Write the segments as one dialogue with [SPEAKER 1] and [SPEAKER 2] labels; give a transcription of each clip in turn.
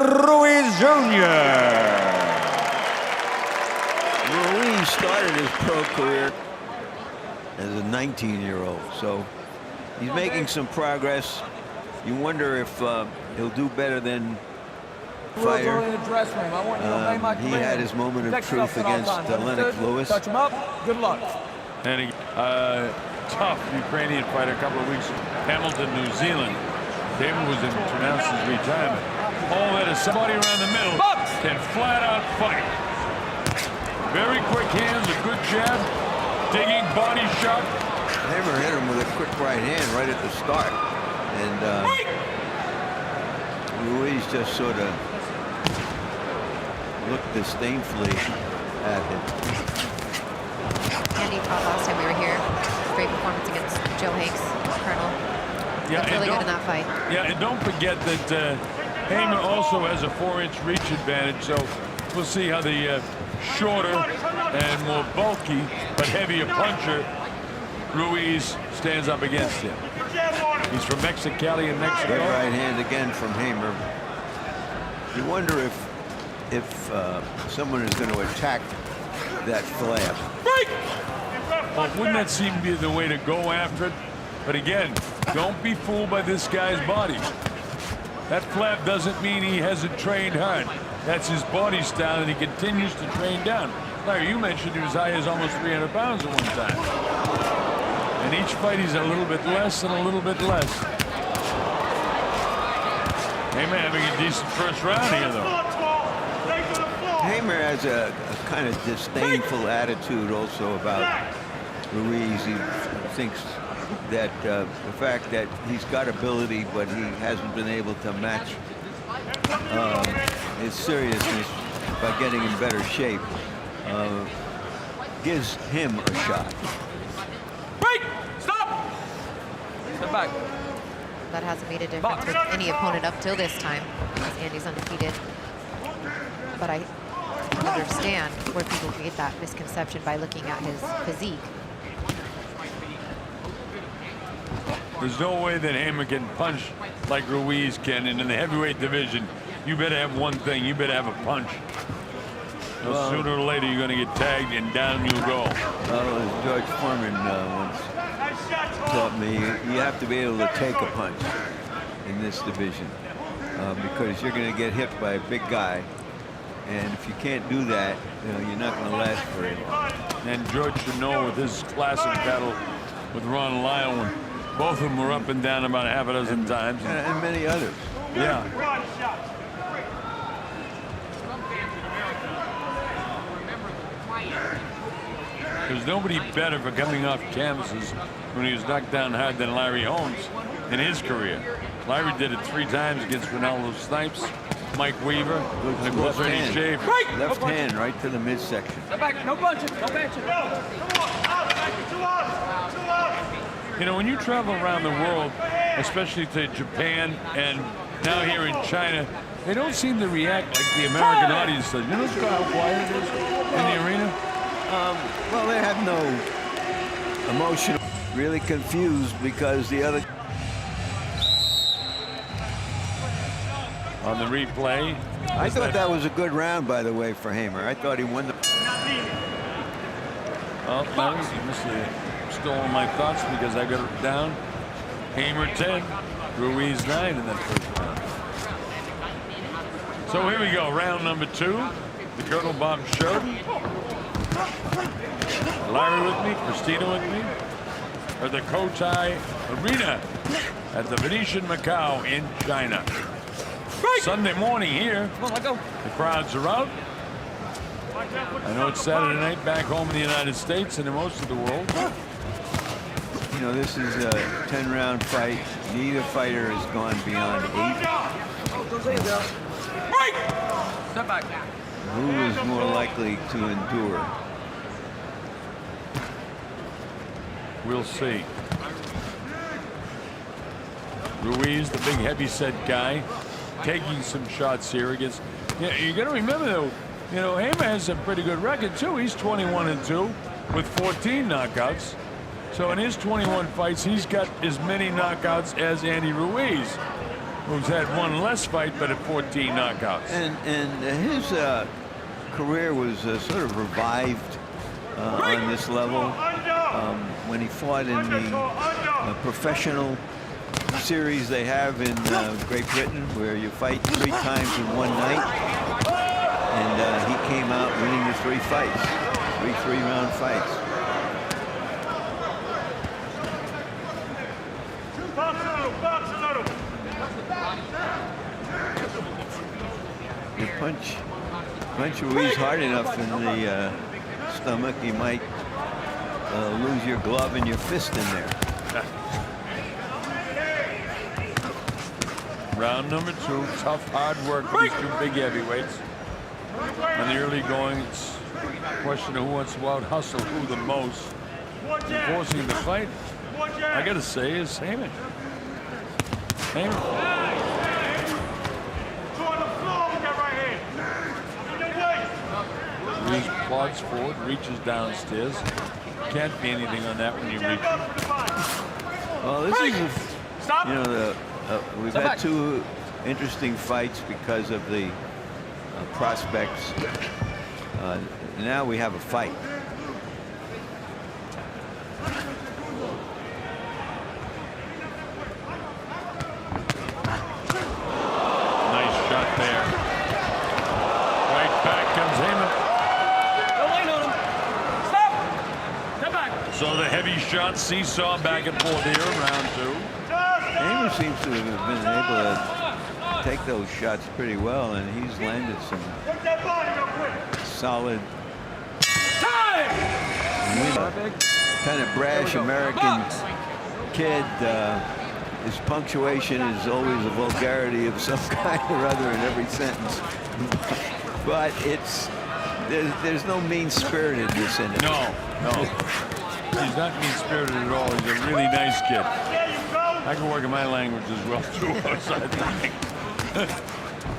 [SPEAKER 1] Ruiz Jr.
[SPEAKER 2] Ruiz started his pro career as a 19-year-old, so he's making some progress. You wonder if he'll do better than fighter. He had his moment of truth against Lennox Lewis.
[SPEAKER 3] Touch him up. Good luck.
[SPEAKER 4] And tough Ukrainian fighter a couple of weeks. Hamilton, New Zealand. David was announced his retirement. Oh, that is somebody around the middle. Can flat out fight. Very quick hands, a good jab, digging body shot.
[SPEAKER 2] Hamer hit him with a quick right hand right at the start, and Ruiz just sort of looked disdainfully at him.
[SPEAKER 5] Andy fought last time we were here. Great performance against Joe Hanks, Colonel.
[SPEAKER 4] Yeah,
[SPEAKER 5] really good in that fight.
[SPEAKER 4] Yeah, and don't forget that Hamer also has a 4-inch reach advantage, so we'll see how the shorter and more bulky but heavier puncher Ruiz stands up against him. He's from Mexicali in Mexico.
[SPEAKER 2] Good right hand again from Hamer. You wonder if someone is going to attack that flab.
[SPEAKER 4] Well, wouldn't that seem to be the way to go after it? But again, don't be fooled by this guy's body. That flap doesn't mean he hasn't trained hard. That's his body style, and he continues to train down. Larry, you mentioned he was high as almost 300 pounds at one time. And each fight he's a little bit less and a little bit less. Hamer having a decent first round here, though.
[SPEAKER 2] Hamer has a kind of disdainful attitude also about Ruiz. He thinks that the fact that he's got ability, but he hasn't been able to match his seriousness by getting in better shape, gives him a shot.
[SPEAKER 3] Break! Stop! Step back.
[SPEAKER 5] That hasn't made a difference with any opponent up till this time, as Andy's undefeated. But I understand where people get that misconception by looking at his physique.
[SPEAKER 4] There's no way that Hamer can punch like Ruiz can, and in the heavyweight division, you better have one thing. You better have a punch. Well, sooner or later, you're going to get tagged, and down you go.
[SPEAKER 2] Well, as George Foreman once taught me, you have to be able to take a punch in this division because you're going to get hit by a big guy, and if you can't do that, you're not going to last very long.
[SPEAKER 4] And George should know with his classic battle with Ron Lyle, when both of them were up and down about half a dozen times.
[SPEAKER 2] And many others.
[SPEAKER 4] Yeah. There's nobody better for coming off canvases when he was knocked down hard than Larry Holmes in his career. Larry did it 3 times against Ronaldo Snipes, Mike Weaver, and of course Eddie Schaefer.
[SPEAKER 2] Left hand right to the midsection.
[SPEAKER 3] Back, no punching, no punching.
[SPEAKER 4] You know, when you travel around the world, especially to Japan and now here in China, they don't seem to react like the American audience does. You know how quiet it is in the arena?
[SPEAKER 2] Well, they have no emotion. Really confused because the other...
[SPEAKER 4] On the replay.
[SPEAKER 2] I thought that was a good round, by the way, for Hamer. I thought he won the...
[SPEAKER 4] Well, now you must have stolen my thoughts because I got it down. Hamer 10, Ruiz 9 in that first round. So here we go, round number 2. The Colonel Bob Sheridan. Larry with me, Christina with me. At the Cotai Arena at the Venetian Macao in China. Sunday morning here.
[SPEAKER 3] Come on, let go.
[SPEAKER 4] The crowds are out. I know it's Saturday night back home in the United States and in most of the world.
[SPEAKER 2] You know, this is a 10-round fight. Neither fighter has gone beyond 8.
[SPEAKER 3] Step back.
[SPEAKER 2] Who is more likely to endure?
[SPEAKER 4] We'll see. Ruiz, the big heavy-set guy, taking some shots here against... Yeah, you got to remember, though, you know, Hamer has a pretty good record, too. He's 21-2 with 14 knockouts. So in his 21 fights, he's got as many knockouts as Andy Ruiz. who's had one less fight, but at 14 knockouts.
[SPEAKER 2] And his career was sort of revived on this level when he fought in the professional series they have in Great Britain, where you fight 3 times in one night. And he came out winning the 3 fights, 3 3-round fights. You punch Ruiz hard enough in the stomach, you might lose your glove and your fist in there.
[SPEAKER 4] Round number 2, tough, hard work for these 2 big heavyweights. On the early going, it's a question of who wants to out hustle who the most. Forcing the fight, I gotta say, is Hamer. Ruiz plods forward, reaches downstairs. Can't be anything on that when you reach.
[SPEAKER 2] Well, this is, you know, we've had 2 interesting fights because of the prospects. Now we have a fight.
[SPEAKER 4] Nice shot there. Right back comes Hamer.
[SPEAKER 3] Don't lean on him. Stop. Step back.
[SPEAKER 4] So the heavy shot seesaw back and forth here in round 2.
[SPEAKER 2] Hamer seems to have been able to take those shots pretty well, and he's landed some solid kind of brash American kid. His punctuation is always a vulgarity of some kind or other in every sentence. But there's no mean-spiritedness in it.
[SPEAKER 4] No. He's not mean-spirited at all. He's a really nice kid. I can work in my language as well, too.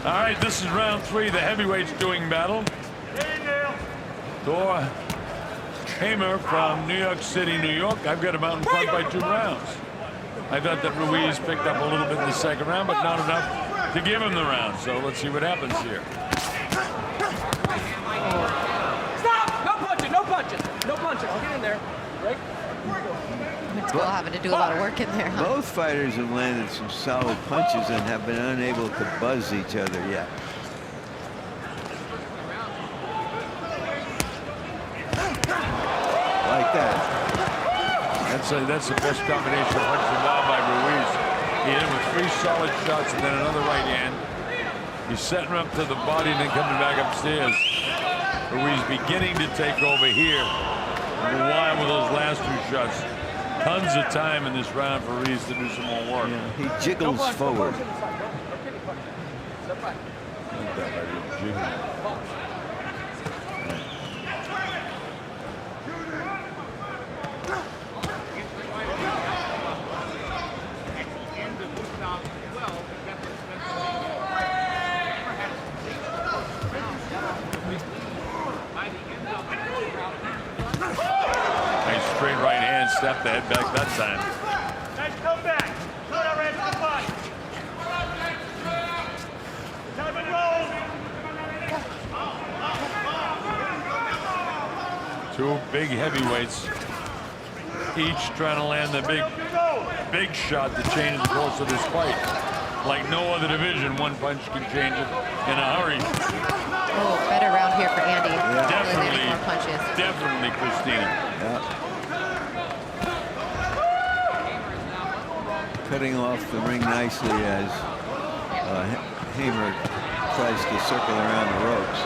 [SPEAKER 4] All right, this is round 3, the heavyweights doing battle. Tor Hamer from New York City, New York. I've got him out in front by 2 rounds. I thought that Ruiz picked up a little bit in the 2nd round, but not enough to give him the round. So let's see what happens here.
[SPEAKER 3] Stop! No punching, no punching. No punching. I'll get in there. Right?
[SPEAKER 5] Still having to do a lot of work in there, huh?
[SPEAKER 2] Both fighters have landed some solid punches and have been unable to buzz each other yet. Like that.
[SPEAKER 4] That's the best combination of punches involved by Ruiz. He hit him with 3 solid shots and then another right hand. He's setting him up to the body and then coming back upstairs. Ruiz beginning to take over here. Why with those last 2 shots? Tons of time in this round for Ruiz to do some more work.
[SPEAKER 2] Yeah, he jiggles forward.
[SPEAKER 4] Nice straight right hand, step the head back that time.
[SPEAKER 6] Nice comeback. Put our hands to the body. Time and roll.
[SPEAKER 4] 2 big heavyweights, each trying to land the big shot to change the course of this fight. Like no other division, 1 punch can change it in a hurry.
[SPEAKER 5] Oh, better round here for Andy.
[SPEAKER 2] Yeah.
[SPEAKER 4] Definitely,
[SPEAKER 5] more punches.
[SPEAKER 4] definitely, Christina.
[SPEAKER 2] Yeah. Cutting off the ring nicely as Hamer tries to circle around the ropes.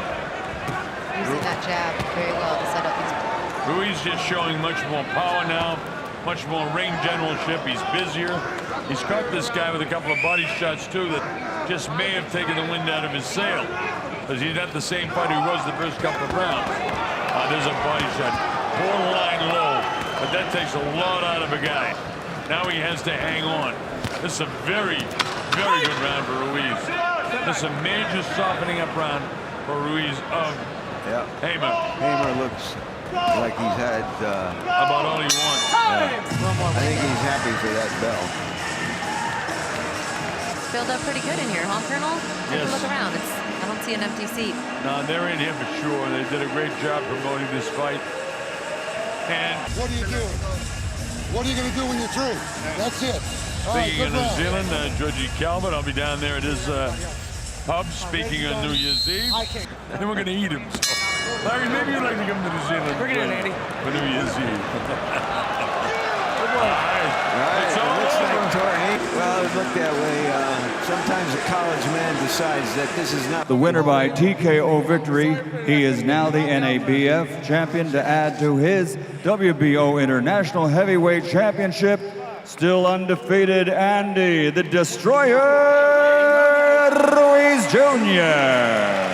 [SPEAKER 5] Using that jab very well to set up these.
[SPEAKER 4] Ruiz just showing much more power now, much more ring generalship. He's busier. He's caught this guy with a couple of body shots, too, that just may have taken the wind out of his sail. Because he's not the same fighter he was the first couple of rounds. There's a body shot. Borderline low, but that takes a lot out of a guy. Now he has to hang on. This is a very, very good round for Ruiz. This is a major softening up round for Ruiz of Hamer.
[SPEAKER 2] Hamer looks like he's had
[SPEAKER 4] About all he wants.
[SPEAKER 2] I think he's happy for that bell.
[SPEAKER 5] filled up pretty good in here, huh, Colonel? Take
[SPEAKER 4] Yes.
[SPEAKER 5] a look around. I don't see an empty seat.
[SPEAKER 4] No, they're in here for sure. They did a great job promoting this fight. And
[SPEAKER 7] What do you do? What are you going to do when you're through? That's it. All right,
[SPEAKER 4] speaking of
[SPEAKER 7] good
[SPEAKER 4] New
[SPEAKER 7] round.
[SPEAKER 4] Zealand, Georgie Calvert, I'll be down there at his pub speaking on New Year's Eve. And we're going to eat him. So, Larry, maybe you'd like to come to New Zealand.
[SPEAKER 3] Bring it in, Andy.
[SPEAKER 4] For New Year's Eve.
[SPEAKER 2] All right,
[SPEAKER 4] It's
[SPEAKER 2] it
[SPEAKER 4] all
[SPEAKER 2] looks
[SPEAKER 4] over.
[SPEAKER 2] like Tor Hamer. Well, it looked that way. Sometimes a college man decides that this is not
[SPEAKER 1] The winner by TKO victory. He is now the NABF champion to add to his WBO International Heavyweight Championship. Still undefeated, Andy, the Destroyer Ruiz Jr.